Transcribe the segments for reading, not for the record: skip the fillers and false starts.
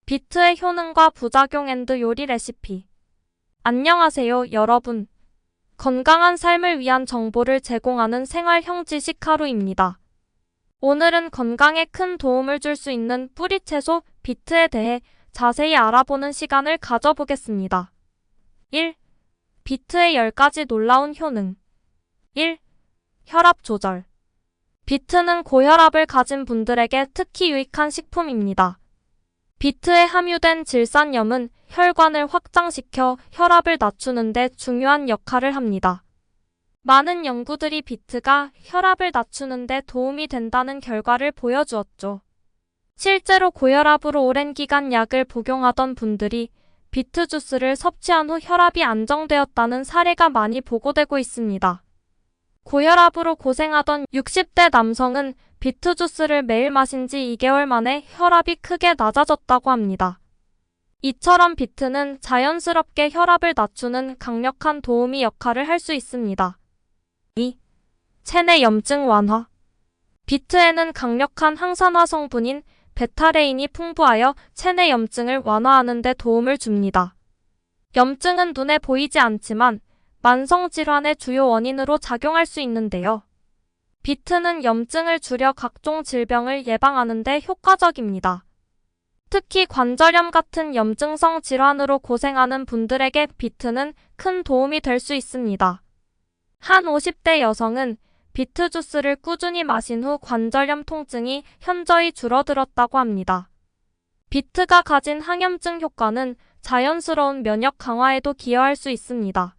비트의 효능과 부작용 앤드 요리 레시피. 안녕하세요, 여러분. 건강한 삶을 위한 정보를 제공하는 생활형 지식 하루입니다. 오늘은 건강에 큰 도움을 줄 수 있는 뿌리채소 비트에 대해 자세히 알아보는 시간을 가져보겠습니다. 1. 비트의 10가지 놀라운 효능. 1. 혈압 조절. 비트는 고혈압을 가진 분들에게 특히 유익한 식품입니다. 비트에 함유된 질산염은 혈관을 확장시켜 혈압을 낮추는 데 중요한 역할을 합니다. 많은 연구들이 비트가 혈압을 낮추는 데 도움이 된다는 결과를 보여주었죠. 실제로 고혈압으로 오랜 기간 약을 복용하던 분들이 비트 주스를 섭취한 후 혈압이 안정되었다는 사례가 많이 보고되고 있습니다. 고혈압으로 고생하던 60대 남성은 비트 주스를 매일 마신 지 2개월 만에 혈압이 크게 낮아졌다고 합니다. 이처럼 비트는 자연스럽게 혈압을 낮추는 강력한 도우미 역할을 할 수 있습니다. 2. 체내 염증 완화. 비트에는 강력한 항산화 성분인 베타레인이 풍부하여 체내 염증을 완화하는 데 도움을 줍니다. 염증은 눈에 보이지 않지만 만성질환의 주요 원인으로 작용할 수 있는데요. 비트는 염증을 줄여 각종 질병을 예방하는 데 효과적입니다. 특히 관절염 같은 염증성 질환으로 고생하는 분들에게 비트는 큰 도움이 될 수 있습니다. 한 50대 여성은 비트 주스를 꾸준히 마신 후 관절염 통증이 현저히 줄어들었다고 합니다. 비트가 가진 항염증 효과는 자연스러운 면역 강화에도 기여할 수 있습니다.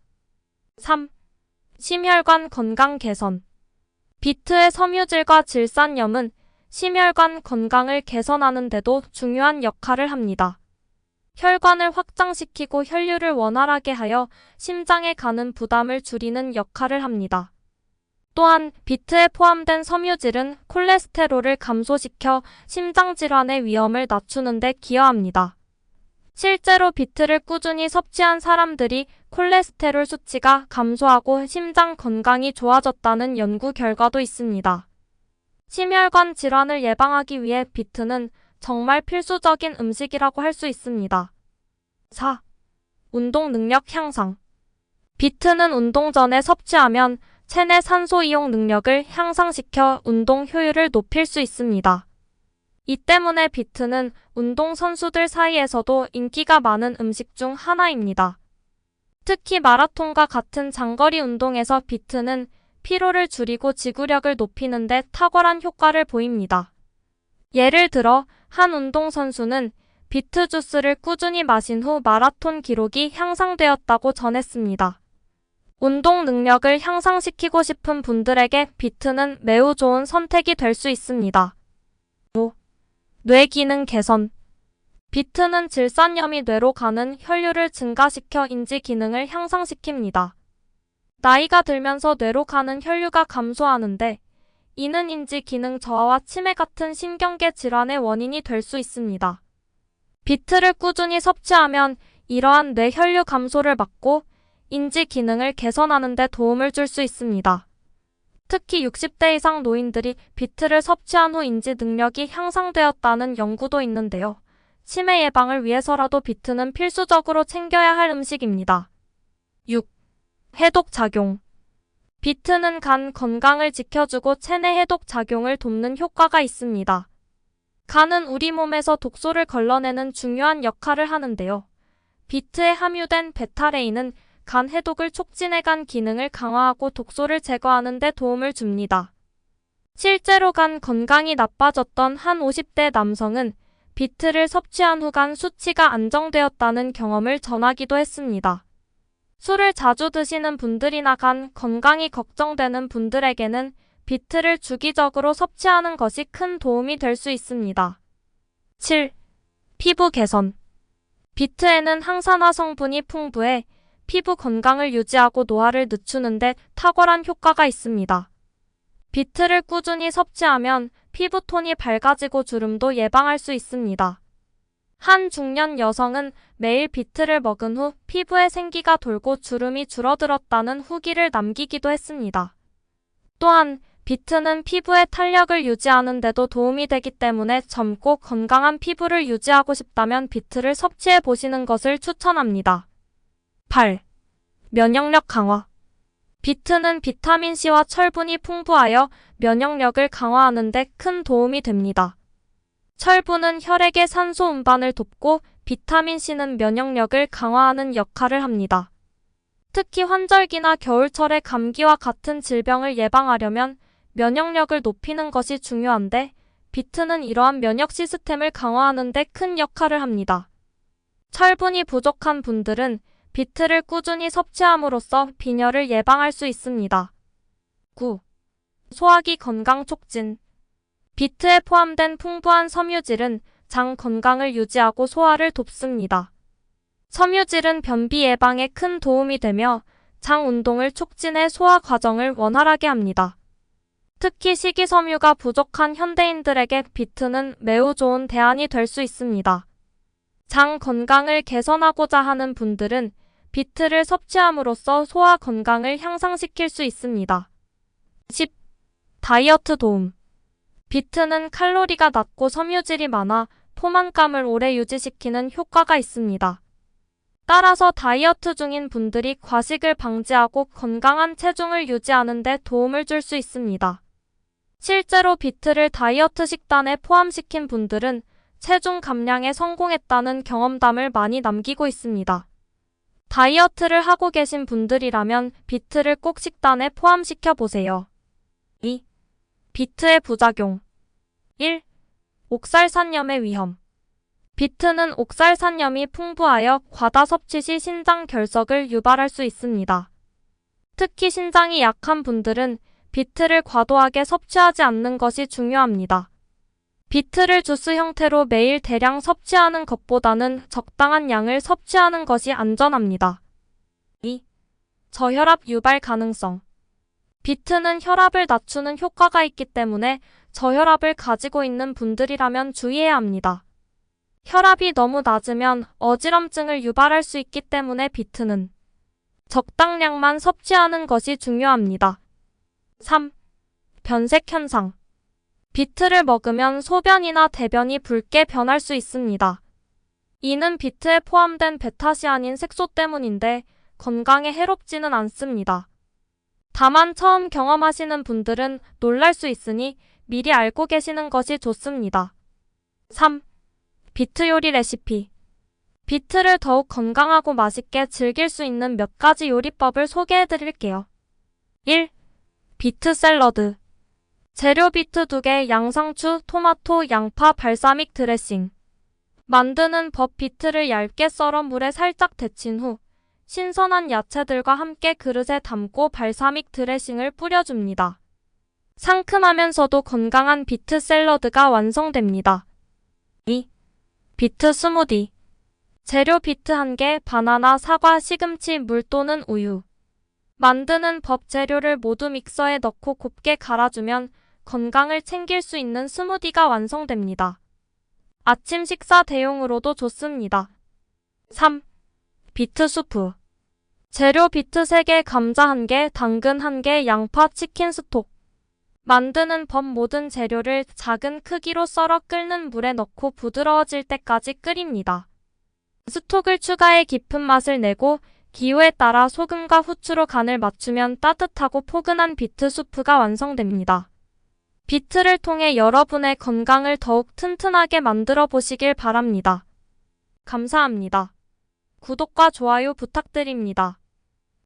3. 심혈관 건강 개선. 비트의 섬유질과 질산염은 심혈관 건강을 개선하는 데도 중요한 역할을 합니다. 혈관을 확장시키고 혈류를 원활하게 하여 심장에 가는 부담을 줄이는 역할을 합니다. 또한 비트에 포함된 섬유질은 콜레스테롤을 감소시켜 심장질환의 위험을 낮추는 데 기여합니다. 실제로 비트를 꾸준히 섭취한 사람들이 콜레스테롤 수치가 감소하고 심장 건강이 좋아졌다는 연구 결과도 있습니다. 심혈관 질환을 예방하기 위해 비트는 정말 필수적인 음식이라고 할 수 있습니다. 4. 운동 능력 향상. 비트는 운동 전에 섭취하면 체내 산소 이용 능력을 향상시켜 운동 효율을 높일 수 있습니다. 이 때문에 비트는 운동선수들 사이에서도 인기가 많은 음식 중 하나입니다. 특히 마라톤과 같은 장거리 운동에서 비트는 피로를 줄이고 지구력을 높이는 데 탁월한 효과를 보입니다. 예를 들어 한 운동선수는 비트 주스를 꾸준히 마신 후 마라톤 기록이 향상되었다고 전했습니다. 운동 능력을 향상시키고 싶은 분들에게 비트는 매우 좋은 선택이 될 수 있습니다. 5. 뇌 기능 개선. 비트는 질산염이 뇌로 가는 혈류를 증가시켜 인지 기능을 향상시킵니다. 나이가 들면서 뇌로 가는 혈류가 감소하는데 이는 인지 기능 저하와 치매 같은 신경계 질환의 원인이 될 수 있습니다. 비트를 꾸준히 섭취하면 이러한 뇌 혈류 감소를 막고 인지 기능을 개선하는 데 도움을 줄 수 있습니다. 특히 60대 이상 노인들이 비트를 섭취한 후 인지 능력이 향상되었다는 연구도 있는데요. 치매 예방을 위해서라도 비트는 필수적으로 챙겨야 할 음식입니다. 6. 해독 작용. 비트는 간 건강을 지켜주고 체내 해독 작용을 돕는 효과가 있습니다. 간은 우리 몸에서 독소를 걸러내는 중요한 역할을 하는데요. 비트에 함유된 베타레인은 간 해독을 촉진해 간 기능을 강화하고 독소를 제거하는 데 도움을 줍니다. 실제로 간 건강이 나빠졌던 한 50대 남성은 비트를 섭취한 후 간 수치가 안정되었다는 경험을 전하기도 했습니다. 술을 자주 드시는 분들이나 간 건강이 걱정되는 분들에게는 비트를 주기적으로 섭취하는 것이 큰 도움이 될 수 있습니다. 7. 피부 개선. 비트에는 항산화 성분이 풍부해 피부 건강을 유지하고 노화를 늦추는 데 탁월한 효과가 있습니다. 비트를 꾸준히 섭취하면 피부톤이 밝아지고 주름도 예방할 수 있습니다. 한 중년 여성은 매일 비트를 먹은 후 피부에 생기가 돌고 주름이 줄어들었다는 후기를 남기기도 했습니다. 또한 비트는 피부의 탄력을 유지하는 데도 도움이 되기 때문에 젊고 건강한 피부를 유지하고 싶다면 비트를 섭취해 보시는 것을 추천합니다. 8. 면역력 강화. 비트는 비타민C와 철분이 풍부하여 면역력을 강화하는 데 큰 도움이 됩니다. 철분은 혈액의 산소 운반을 돕고 비타민C는 면역력을 강화하는 역할을 합니다. 특히 환절기나 겨울철에 감기와 같은 질병을 예방하려면 면역력을 높이는 것이 중요한데 비트는 이러한 면역 시스템을 강화하는 데 큰 역할을 합니다. 철분이 부족한 분들은 비트를 꾸준히 섭취함으로써 빈혈을 예방할 수 있습니다. 9. 소화기 건강 촉진. 비트에 포함된 풍부한 섬유질은 장 건강을 유지하고 소화를 돕습니다. 섬유질은 변비 예방에 큰 도움이 되며 장 운동을 촉진해 소화 과정을 원활하게 합니다. 특히 식이섬유가 부족한 현대인들에게 비트는 매우 좋은 대안이 될 수 있습니다. 장 건강을 개선하고자 하는 분들은 비트를 섭취함으로써 소화 건강을 향상시킬 수 있습니다. 10. 다이어트 도움. 비트는 칼로리가 낮고 섬유질이 많아 포만감을 오래 유지시키는 효과가 있습니다. 따라서 다이어트 중인 분들이 과식을 방지하고 건강한 체중을 유지하는 데 도움을 줄 수 있습니다. 실제로 비트를 다이어트 식단에 포함시킨 분들은 체중 감량에 성공했다는 경험담을 많이 남기고 있습니다. 다이어트를 하고 계신 분들이라면 비트를 꼭 식단에 포함시켜 보세요. 2. 비트의 부작용. 1. 옥살산염의 위험. 비트는 옥살산염이 풍부하여 과다 섭취 시 신장 결석을 유발할 수 있습니다. 특히 신장이 약한 분들은 비트를 과도하게 섭취하지 않는 것이 중요합니다. 비트를 주스 형태로 매일 대량 섭취하는 것보다는 적당한 양을 섭취하는 것이 안전합니다. 2. 저혈압 유발 가능성. 비트는 혈압을 낮추는 효과가 있기 때문에 저혈압을 가지고 있는 분들이라면 주의해야 합니다. 혈압이 너무 낮으면 어지럼증을 유발할 수 있기 때문에 비트는 적당량만 섭취하는 것이 중요합니다. 3. 변색 현상. 비트를 먹으면 소변이나 대변이 붉게 변할 수 있습니다. 이는 비트에 포함된 베타시아닌 색소 때문인데 건강에 해롭지는 않습니다. 다만 처음 경험하시는 분들은 놀랄 수 있으니 미리 알고 계시는 것이 좋습니다. 3. 비트 요리 레시피. 비트를 더욱 건강하고 맛있게 즐길 수 있는 몇 가지 요리법을 소개해 드릴게요. 1. 비트 샐러드. 재료 비트 2개, 양상추, 토마토, 양파, 발사믹 드레싱. 만드는 법. 비트를 얇게 썰어 물에 살짝 데친 후 신선한 야채들과 함께 그릇에 담고 발사믹 드레싱을 뿌려줍니다. 상큼하면서도 건강한 비트 샐러드가 완성됩니다. 2. 비트 스무디. 재료 비트 1개, 바나나, 사과, 시금치, 물 또는 우유. 만드는 법. 재료를 모두 믹서에 넣고 곱게 갈아주면 건강을 챙길 수 있는 스무디가 완성됩니다. 아침 식사 대용으로도 좋습니다. 3. 비트 수프. 재료 비트 3개, 감자 1개, 당근 1개, 양파, 치킨 스톡. 만드는 법. 모든 재료를 작은 크기로 썰어 끓는 물에 넣고 부드러워질 때까지 끓입니다. 스톡을 추가해 깊은 맛을 내고 기호에 따라 소금과 후추로 간을 맞추면 따뜻하고 포근한 비트 수프가 완성됩니다. 비트를 통해 여러분의 건강을 더욱 튼튼하게 만들어 보시길 바랍니다. 감사합니다. 구독과 좋아요 부탁드립니다.